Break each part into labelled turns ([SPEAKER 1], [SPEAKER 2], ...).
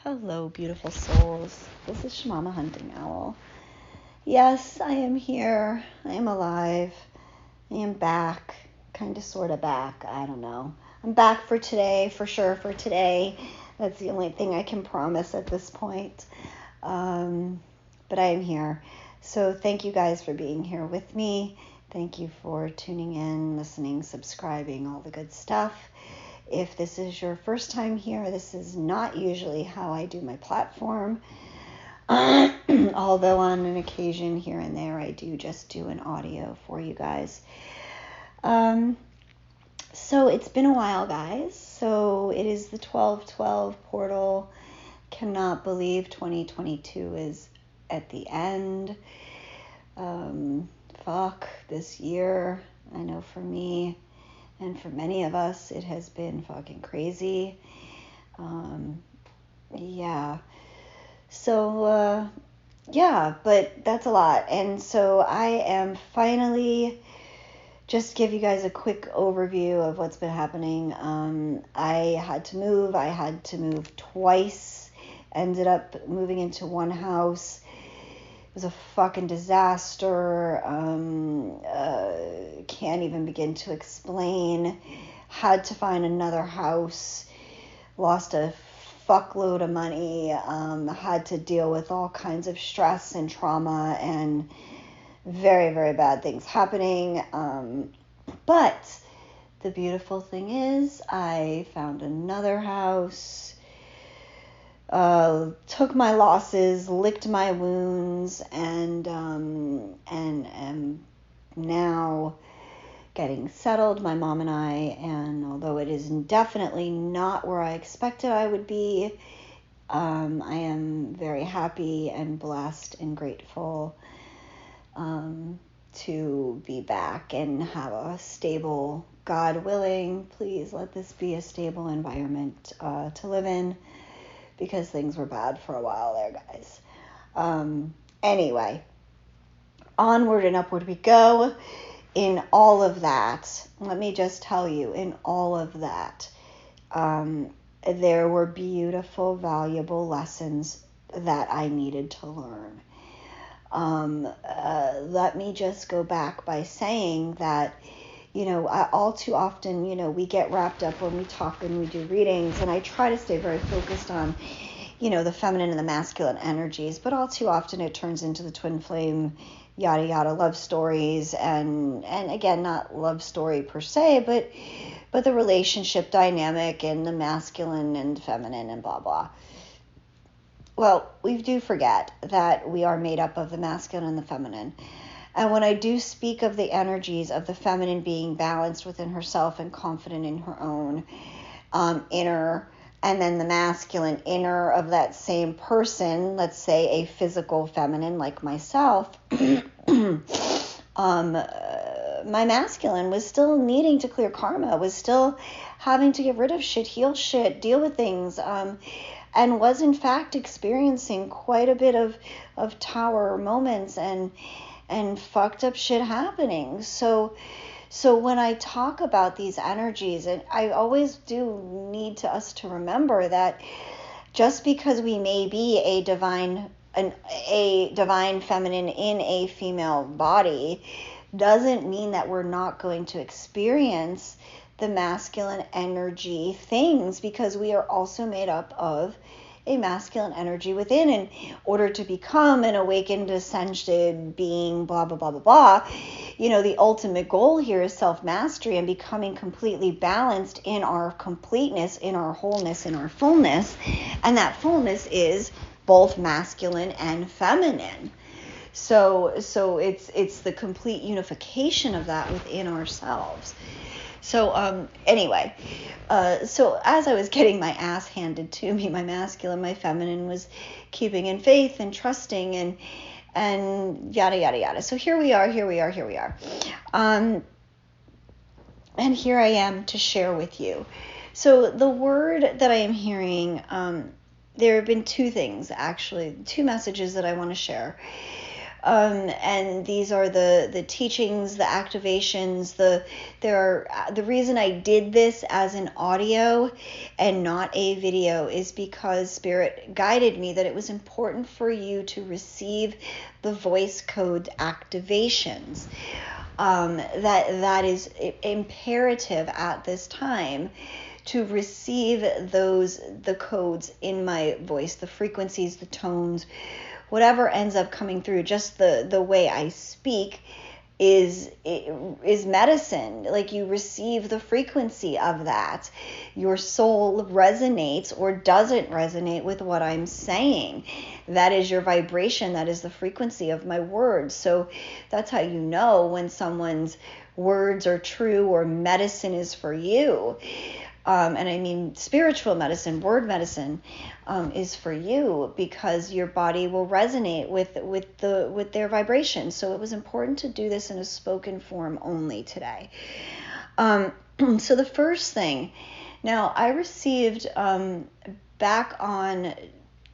[SPEAKER 1] Hello, beautiful souls. This is Shamama Hunting Owl. Yes, I am here. I am alive. I am back. Kind of, sort of back. I don't know. I'm back for today, for sure for today. That's the only thing I can promise at this point. But I am here. So thank you guys for being here with me. Thank you for tuning in, listening, subscribing, all the good stuff. If this is your first time here, this is not usually how I do my platform. Although on an occasion here and there, I do just do an audio for you guys. So it's been a while, guys. So it is the 12/12 portal. Cannot believe 2022 is at the end. Fuck this year. I know for me and for many of us, it has been fucking crazy. Yeah. So, but that's a lot. And so I am finally just give you guys a quick overview of what's been happening. I had to move twice, ended up moving into one house. It was a fucking disaster. Can't even begin to explain. Had to find another house. Lost a fuckload of money. Had to deal with all kinds of stress and trauma and very, very bad things happening. But the beautiful thing is I found another house. Took my losses, licked my wounds, and am now getting settled, my mom and I, and although it is definitely not where I expected I would be, I am very happy and blessed and grateful to be back and have a stable, God willing, please let this be a stable environment to live in, because things were bad for a while there, guys. Anyway, onward and upward we go. In all of that, let me just tell you, in all of that, there were beautiful, valuable lessons that I needed to learn. Let me just go back by saying that, all too often, we get wrapped up when we talk and we do readings, and I try to stay very focused on, the feminine and the masculine energies, but all too often it turns into the twin flame, yada yada love stories, and again, not love story per se, but the relationship dynamic and the masculine and feminine and blah blah. Well, we do forget that we are made up of the masculine and the feminine. And when I do speak of the energies of the feminine being balanced within herself and confident in her own inner, and then the masculine inner of that same person, let's say a physical feminine like myself, my masculine was still needing to clear karma, was still having to get rid of shit, heal shit, deal with things, and was in fact experiencing quite a bit of tower moments and fucked up shit happening. So when I talk about these energies, and I always do need us to remember that just because we may be a divine feminine in a female body doesn't mean that we're not going to experience the masculine energy things, because we are also made up of a masculine energy within. In order to become an awakened, ascended being, blah, blah, blah, blah, blah, the ultimate goal here is self-mastery and becoming completely balanced in our completeness, in our wholeness, in our fullness. And that fullness is both masculine and feminine. So it's the complete unification of that within ourselves. So anyway, so as I was getting my ass handed to me, my masculine, my feminine was keeping in faith and trusting and yada, yada, yada. So here we are. And here I am to share with you. So the word that I am hearing, there have been two things, actually, two messages that I want to share. And these are the teachings, the activations. The reason I did this as an audio and not a video is because Spirit guided me that it was important for you to receive the voice code activations. That is imperative at this time, to receive the codes in my voice, the frequencies, the tones, whatever ends up coming through. Just the way I speak is medicine. Like, you receive the frequency of that. Your soul resonates or doesn't resonate with what I'm saying. That is your vibration. That is the frequency of my words. So that's how you know when someone's words are true or medicine is for you. And I mean spiritual medicine, word medicine, is for you, because your body will resonate with their vibration. So it was important to do this in a spoken form only today. So the first thing, now I received back on,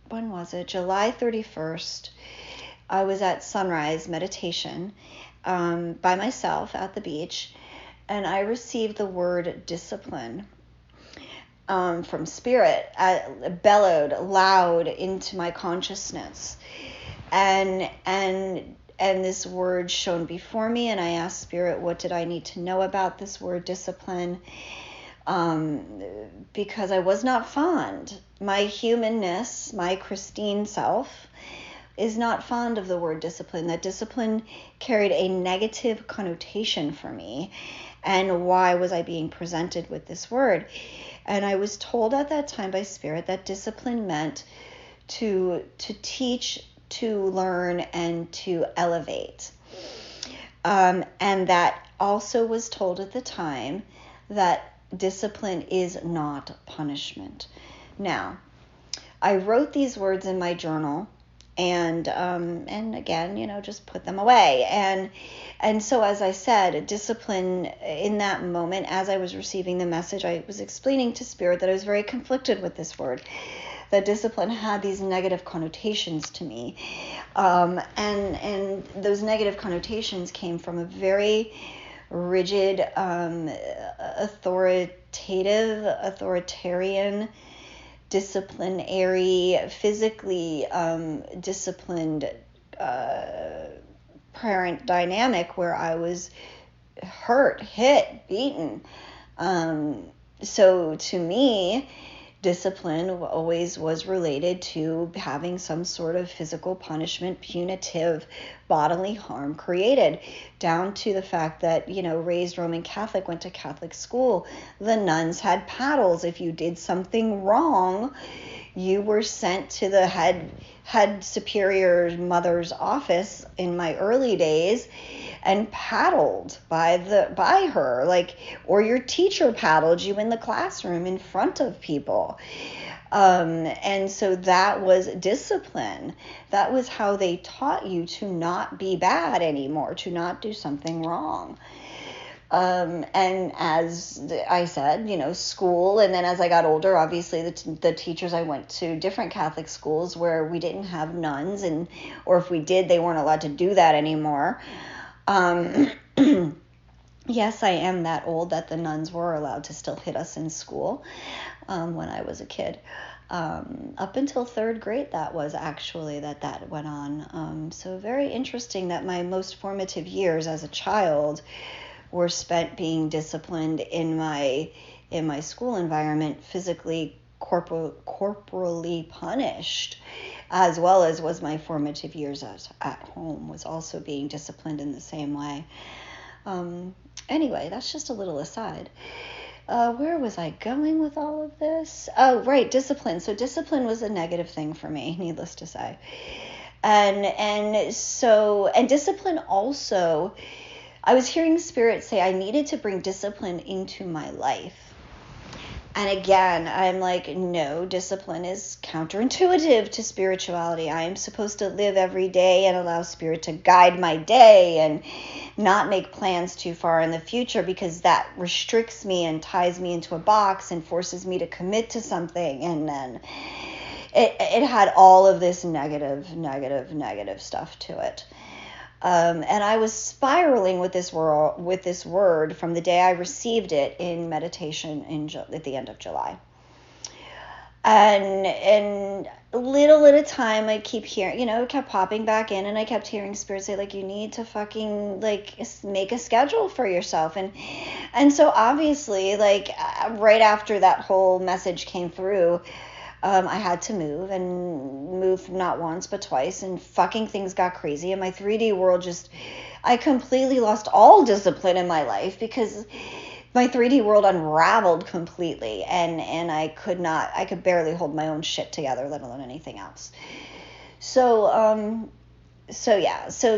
[SPEAKER 1] when was it? July 31st. I was at sunrise meditation by myself at the beach, and I received the word discipline. From Spirit, bellowed loud into my consciousness, and this word shone before me, and I asked Spirit, what did I need to know about this word discipline? Because I was not fond. My humanness, my Christine self, is not fond of the word discipline. That discipline carried a negative connotation for me, and why was I being presented with this word? And I was told at that time by Spirit that discipline meant to teach, to learn, and to elevate. And that also was told at the time that discipline is not punishment. Now, I wrote these words in my journal, and again, just put them away. And so, as I said, discipline in that moment, as I was receiving the message, I was explaining to Spirit that I was very conflicted with this word, that discipline had these negative connotations to me. And those negative connotations came from a very rigid, authoritarian, disciplinary, physically disciplined parent dynamic, where I was hurt, hit, beaten. So to me, discipline always was related to having some sort of physical punishment, punitive bodily harm created, down to the fact that, raised Roman Catholic, went to Catholic school. The nuns had paddles. If you did something wrong, you were sent to the head superior mother's office in my early days and paddled by her, or your teacher paddled you in the classroom in front of people. And so that was discipline. That was how they taught you to not be bad anymore, to not do something wrong. And as I said, school, and then as I got older, obviously the teachers, I went to different Catholic schools where we didn't have nuns, or if we did, they weren't allowed to do that anymore. Yes, I am that old that the nuns were allowed to still hit us in school when I was a kid. Up until third grade, that was actually that went on. So very interesting that my most formative years as a child were spent being disciplined in my school environment, physically, corporally punished, as well as was my formative years at home, was also being disciplined in the same way. Anyway, that's just a little aside. Where was I going with all of this? Oh, right, discipline. So discipline was a negative thing for me, needless to say. And discipline also, I was hearing Spirit say I needed to bring discipline into my life. And again, I'm like, no, discipline is counterintuitive to spirituality. I am supposed to live every day and allow Spirit to guide my day and not make plans too far in the future, because that restricts me and ties me into a box and forces me to commit to something. And then it had all of this negative stuff to it. And I was spiraling with this word from the day I received it in meditation at the end of July. And little at a time, I keep hearing, it kept popping back in, and I kept hearing Spirit say, like, you need to fucking, like, make a schedule for yourself. And so obviously, like, right after that whole message came through, I had to move not once but twice, and fucking things got crazy, and my 3D world I completely lost all discipline in my life because my 3D world unraveled completely, and I could barely hold my own shit together, let alone anything else. So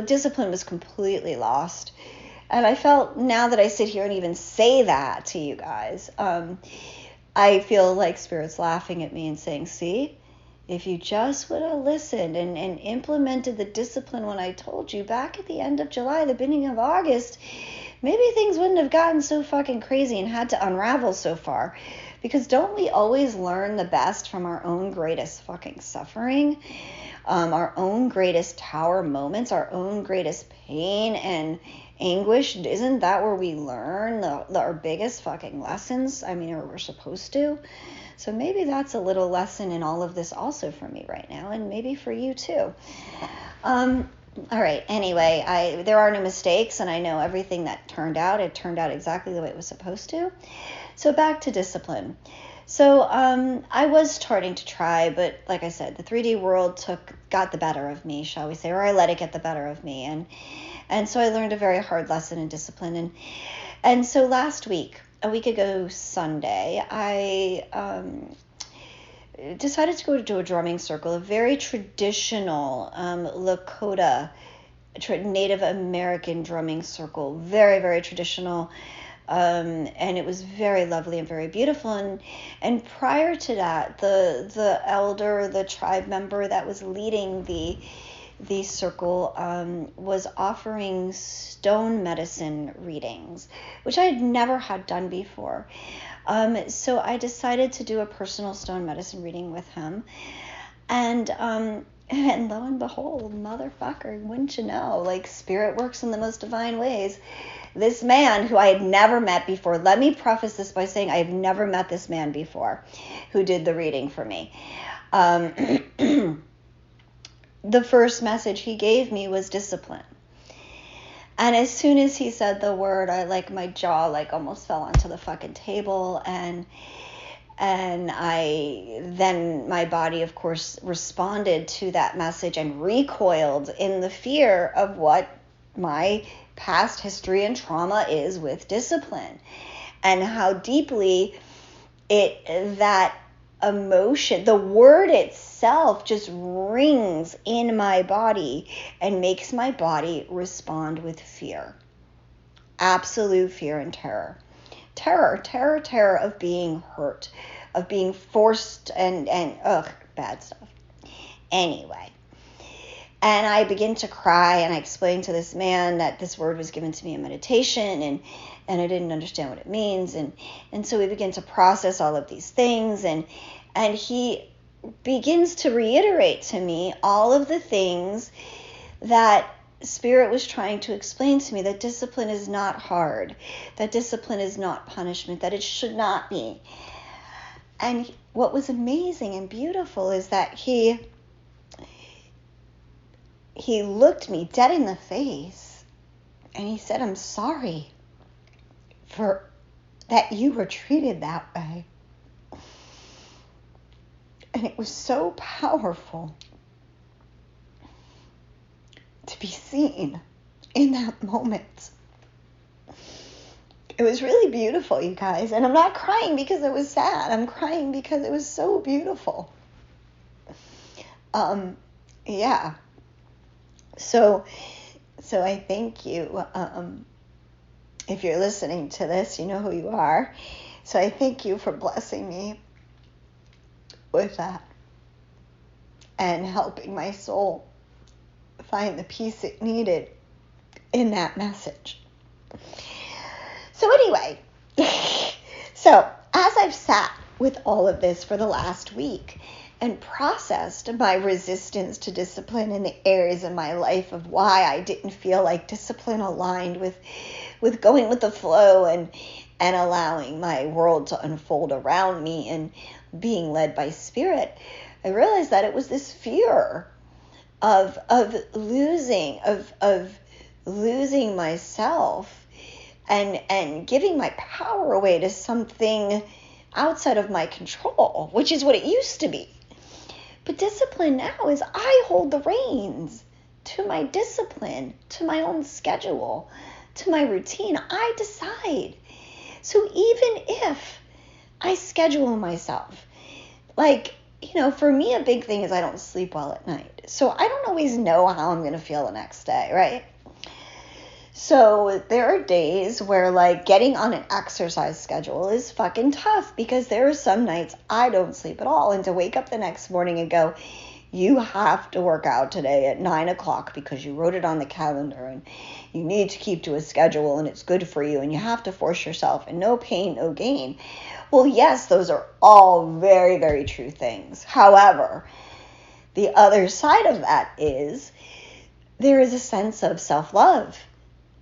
[SPEAKER 1] discipline was completely lost. And I felt, now that I sit here and even say that to you guys, I feel like Spirit's laughing at me and saying, see, if you just would have listened and implemented the discipline when I told you back at the end of July, the beginning of August, maybe things wouldn't have gotten so fucking crazy and had to unravel so far. Because don't we always learn the best from our own greatest fucking suffering? Our own greatest tower moments, our own greatest pain and anguish. Isn't that where we learn our biggest fucking lessons? I mean, or we're supposed to. So maybe that's a little lesson in all of this also for me right now, and maybe for you too. All right, anyway, there are no mistakes, and I know everything that turned out, it turned out exactly the way it was supposed to. So back to discipline. So I was starting to try, but like I said, the 3D world got the better of me, shall we say, or I let it get the better of me. And so I learned a very hard lesson in discipline. And so a week ago Sunday, I decided to go to a drumming circle, a very traditional Lakota, Native American drumming circle, very, very traditional. And it was very lovely and very beautiful. And prior to that, the elder, the tribe member that was leading the circle was offering stone medicine readings, which I had never had done before. So I decided to do a personal stone medicine reading with him. And lo and behold, motherfucker, wouldn't you know, like, Spirit works in the most divine ways. This man who I had never met before, let me preface this by saying I have never met this man before who did the reading for me. The first message he gave me was discipline. And as soon as he said the word, my jaw almost fell onto the fucking table, and then my body, of course, responded to that message and recoiled in the fear of what my past history and trauma is with discipline, and how deeply that emotion, the word itself, just rings in my body and makes my body respond with fear. Absolute fear and terror of being hurt, of being forced, and bad stuff. Anyway, and I begin to cry, and I explained to this man that this word was given to me in meditation, and I didn't understand what it means, and so we begin to process all of these things, and he begins to reiterate to me all of the things that Spirit was trying to explain to me, that discipline is not hard, that discipline is not punishment, that it should not be. And what was amazing and beautiful is that he looked me dead in the face and he said, I'm sorry for that you were treated that way. And it was so powerful to be seen in that moment. It was really beautiful, you guys. And I'm not crying because it was sad. I'm crying because it was so beautiful. Yeah. So I thank you. If you're listening to this, you know who you are. So I thank you for blessing me with that and helping my soul find the peace it needed in that message. So anyway, so as I've sat with all of this for the last week and processed my resistance to discipline in the areas of my life of why I didn't feel like discipline aligned with going with the flow and allowing my world to unfold around me and being led by spirit. I realized that it was this fear of losing myself and giving my power away to something outside of my control, which is what it used to be. But discipline now is I hold the reins to my discipline, to my own schedule, to my routine. I decide. So even if I schedule myself, like, for me, a big thing is I don't sleep well at night. So I don't always know how I'm going to feel the next day, right? So there are days where like getting on an exercise schedule is fucking tough because there are some nights I don't sleep at all. And to wake up the next morning and go, you have to work out today at 9:00 because you wrote it on the calendar and you need to keep to a schedule and it's good for you and you have to force yourself and no pain, no gain. Well, yes, those are all very, very true things. However, the other side of that is there is a sense of self-love,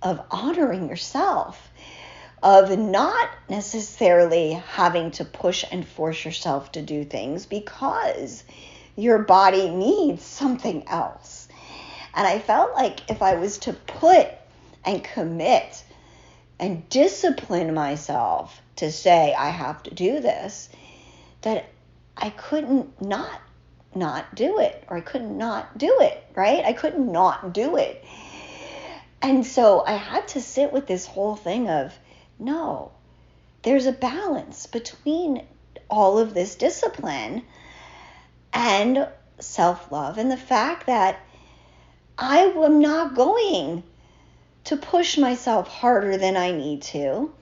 [SPEAKER 1] of honoring yourself, of not necessarily having to push and force yourself to do things because your body needs something else. And I felt like if I was to put and commit and discipline myself to say I have to do this, that I couldn't not do it, or I couldn't not do it, right? I couldn't not do it. And so I had to sit with this whole thing of, no, there's a balance between all of this discipline and self-love and the fact that I am not going to push myself harder than I need to,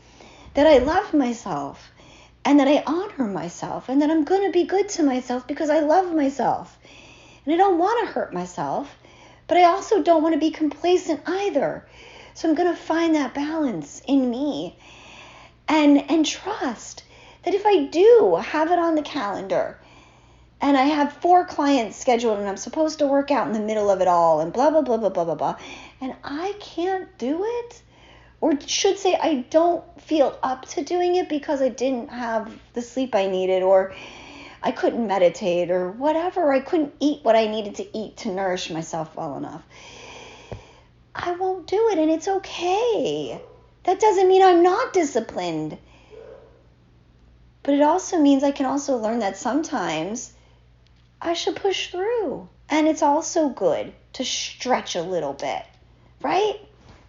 [SPEAKER 1] that I love myself and that I honor myself and that I'm going to be good to myself because I love myself and I don't want to hurt myself. But I also don't want to be complacent either. So I'm going to find that balance in me and trust that if I do have it on the calendar and I have 4 clients scheduled and I'm supposed to work out in the middle of it all and blah, blah, blah, blah, blah, blah, blah, and I can't do it, or should say I don't feel up to doing it because I didn't have the sleep I needed, or I couldn't meditate or whatever. I couldn't eat what I needed to eat to nourish myself well enough. I won't do it, and it's okay. That doesn't mean I'm not disciplined. But it also means I can also learn that sometimes I should push through. And it's also good to stretch a little bit, right?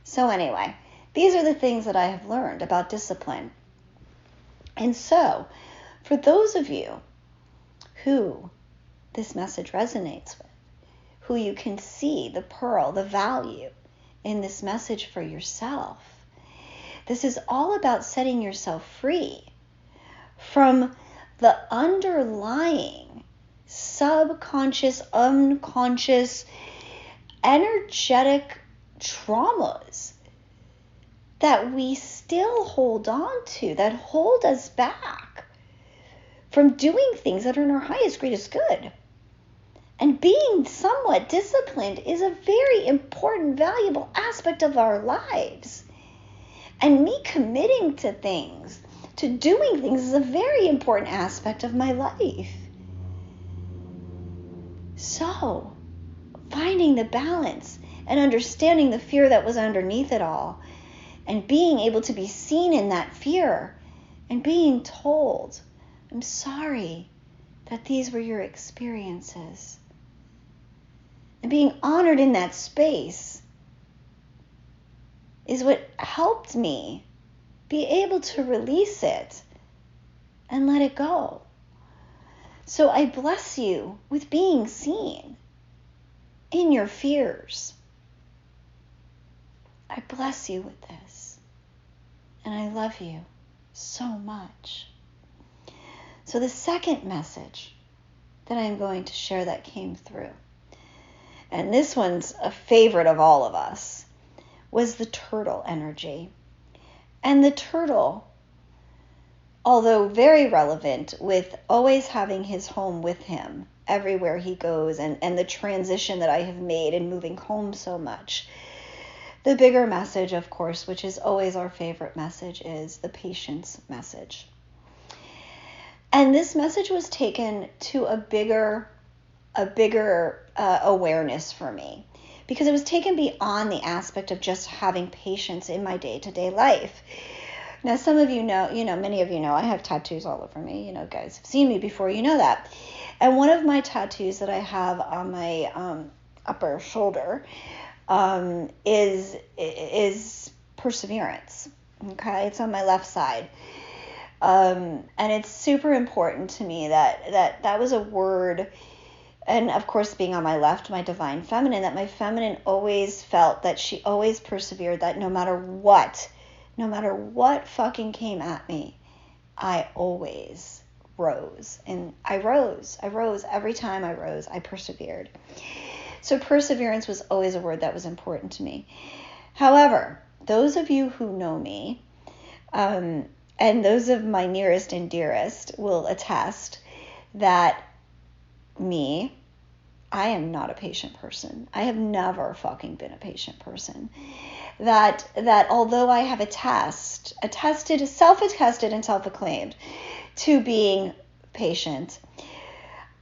[SPEAKER 1] So anyway, these are the things that I have learned about discipline. And so, for those of you who this message resonates with, who you can see the pearl, the value in this message for yourself. This is all about setting yourself free from the underlying subconscious, unconscious, energetic traumas that we still hold on to, that hold us back from doing things that are in our highest, greatest good. And being somewhat disciplined is a very important, valuable aspect of our lives. And me committing to things, to doing things, is a very important aspect of my life. So, finding the balance and understanding the fear that was underneath it all, and being able to be seen in that fear, and being told, I'm sorry that these were your experiences. And being honored in that space is what helped me be able to release it and let it go. So I bless you with being seen in your fears. I bless you with this. And I love you so much. So the second message that I'm going to share that came through, and this one's a favorite of all of us, was the turtle energy. And the turtle although very relevant, with always having his home with him everywhere he goes, and the transition that I have made in moving home so much. The bigger message, of course, which is always our favorite message, is the patience message. And this message was taken to a bigger awareness for me, because it was taken beyond the aspect of just having patience in my day-to-day life. Now, some of you know, many of you know, I have tattoos all over me. Guys have seen me before, you know that. And one of my tattoos that I have on my upper shoulder is perseverance. Okay, it's on my left side. And it's super important to me that was a word, and of course being on my left, my divine feminine, that my feminine always felt that she always persevered, that no matter what fucking came at me, I always rose. And I rose every time I rose, I persevered. So perseverance was always a word that was important to me. However, those of you who know me, and those of my nearest and dearest will attest that I am not a patient person. I have never fucking been a patient person. That although I have self-attested and self-acclaimed to being patient,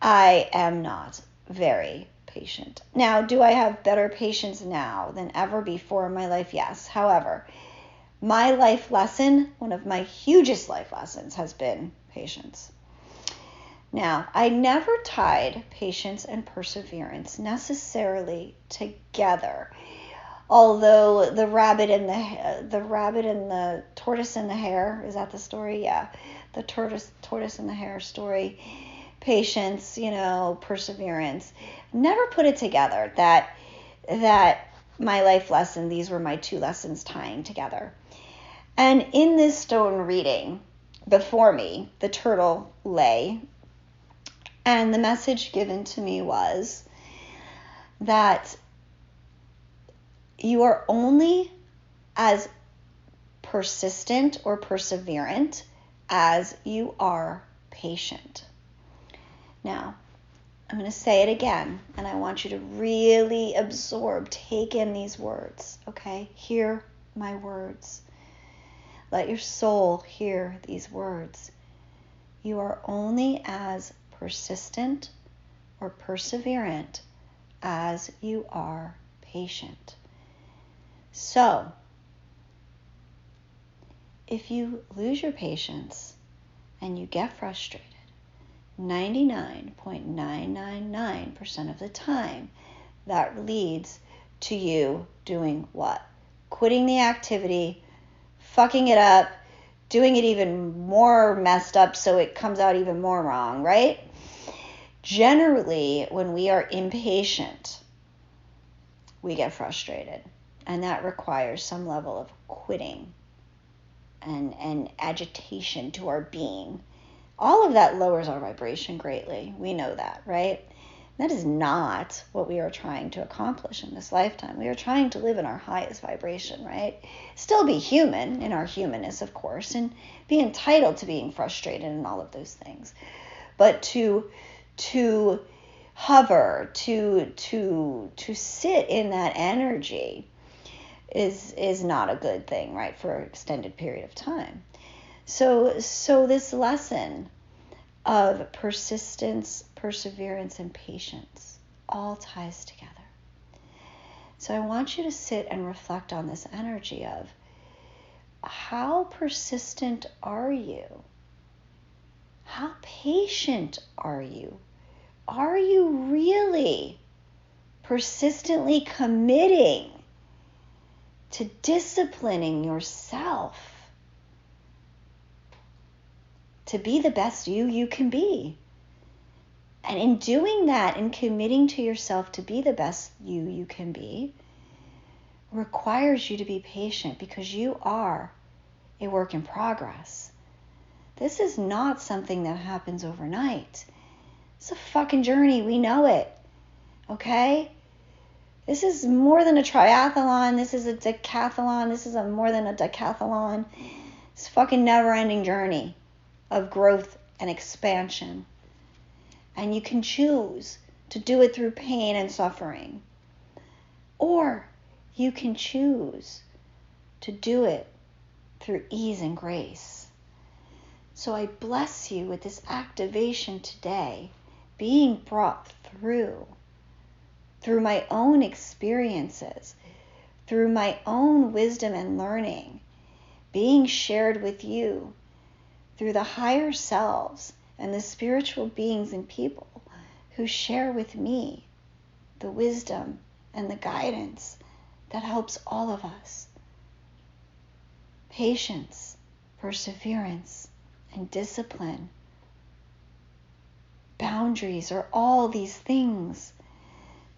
[SPEAKER 1] I am not very patient. Now, do I have better patience now than ever before in my life? Yes. However, my life lesson, one of my hugest life lessons, has been patience. Now, I never tied patience and perseverance necessarily together. Although the rabbit and the tortoise and the hare, is that the story? Yeah, the tortoise and the hare story. Patience, perseverance. Never put it together. That my life lesson, these were my two lessons tying together. And in this stone reading, before me, the turtle lay, and the message given to me was that you are only as persistent or perseverant as you are patient. Now, I'm going to say it again, and I want you to really absorb, take in these words, okay? Hear my words. Let your soul hear these words. You are only as persistent or perseverant as you are patient. So, if you lose your patience and you get frustrated, 99.999% of the time, that leads to you doing what? Quitting the activity, fucking it up, doing it even more messed up so it comes out even more wrong, right? Generally, when we are impatient, we get frustrated. And that requires some level of quitting and agitation to our being. All of that lowers our vibration greatly. We know that, right? That is not what we are trying to accomplish in this lifetime. We are trying to live in our highest vibration, right? Still be human in our humanness, of course, and be entitled to being frustrated and all of those things. But to hover, to sit in that energy is not a good thing, right, for an extended period of time. So this lesson of persistence, perseverance, and patience all ties together. So I want you to sit and reflect on this energy of how persistent are you? How patient are you? Are you really persistently committing to disciplining yourself to be the best you can be? And in doing that and committing to yourself to be the best you can be requires you to be patient, because you are a work in progress. This is not something that happens overnight. It's a fucking journey. We know it. Okay? This is more than a triathlon. This is a decathlon. This is more than a decathlon. It's a fucking never-ending journey. of growth and expansion. And you can choose to do it through pain and suffering. Or you can choose to do it through ease and grace. So I bless you with this activation today, being brought through my own experiences, through my own wisdom and learning, being shared with you through the higher selves and the spiritual beings and people who share with me the wisdom and the guidance that helps all of us. Patience, perseverance, and discipline. Boundaries are all these things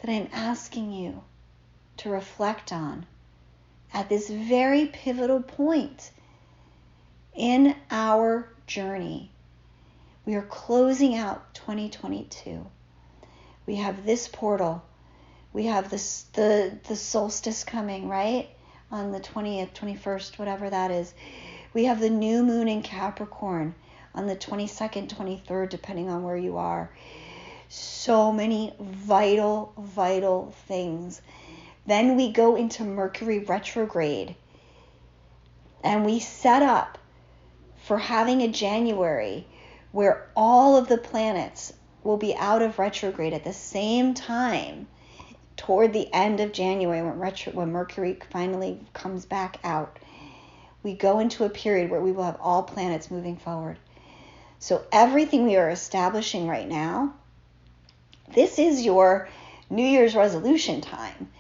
[SPEAKER 1] that I'm asking you to reflect on at this very pivotal point in our journey. We are closing out 2022. We have this portal. We have this, the solstice coming, right? On the 20th, 21st, whatever that is. We have the new moon in Capricorn on the 22nd, 23rd, depending on where you are. So many vital, vital things. Then we go into Mercury retrograde. And we set up for having a January where all of the planets will be out of retrograde at the same time toward the end of January when Mercury finally comes back out. We go into a period where we will have all planets moving forward. So everything we are establishing right now, this is your New Year's resolution time.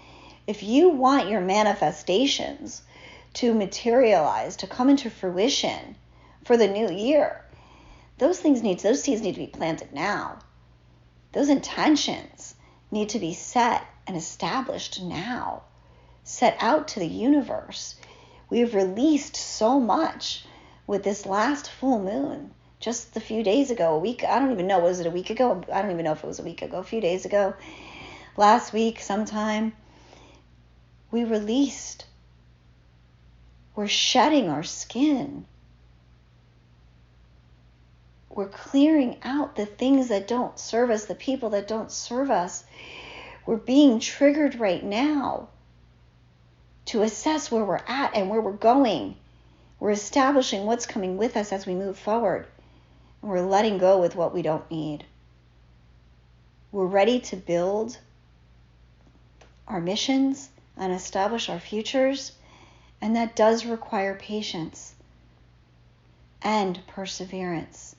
[SPEAKER 1] If you want your manifestations to materialize, to come into fruition for the new year, those seeds need to be planted now. Those intentions need to be set and established now, set out to the universe. We have released so much with this last full moon just a few days ago, a week. I don't even know. Was it a week ago? I don't even know if it was a week ago, a few days ago. Last week sometime, we released. We're shedding our skin. We're clearing out the things that don't serve us, the people that don't serve us. We're being triggered right now to assess where we're at and where we're going. We're establishing what's coming with us as we move forward. And we're letting go with what we don't need. We're ready to build our missions and establish our futures. And that does require patience and perseverance.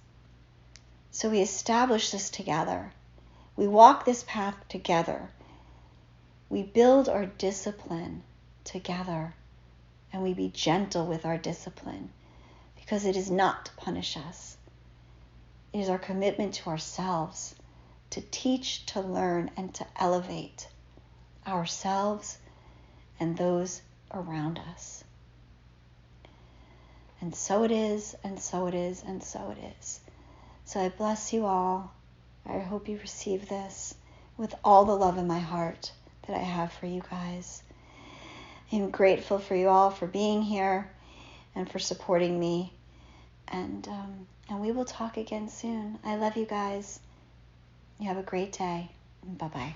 [SPEAKER 1] So we establish this together. We walk this path together. We build our discipline together. And we be gentle with our discipline because it is not to punish us. It is our commitment to ourselves to teach, to learn, and to elevate ourselves and those around us. And so it is, and so it is, and so it is. So I bless you all. I hope you receive this with all the love in my heart that I have for you guys. I'm grateful for you all for being here and for supporting me. And we will talk again soon. I love you guys. You have a great day. Bye-bye.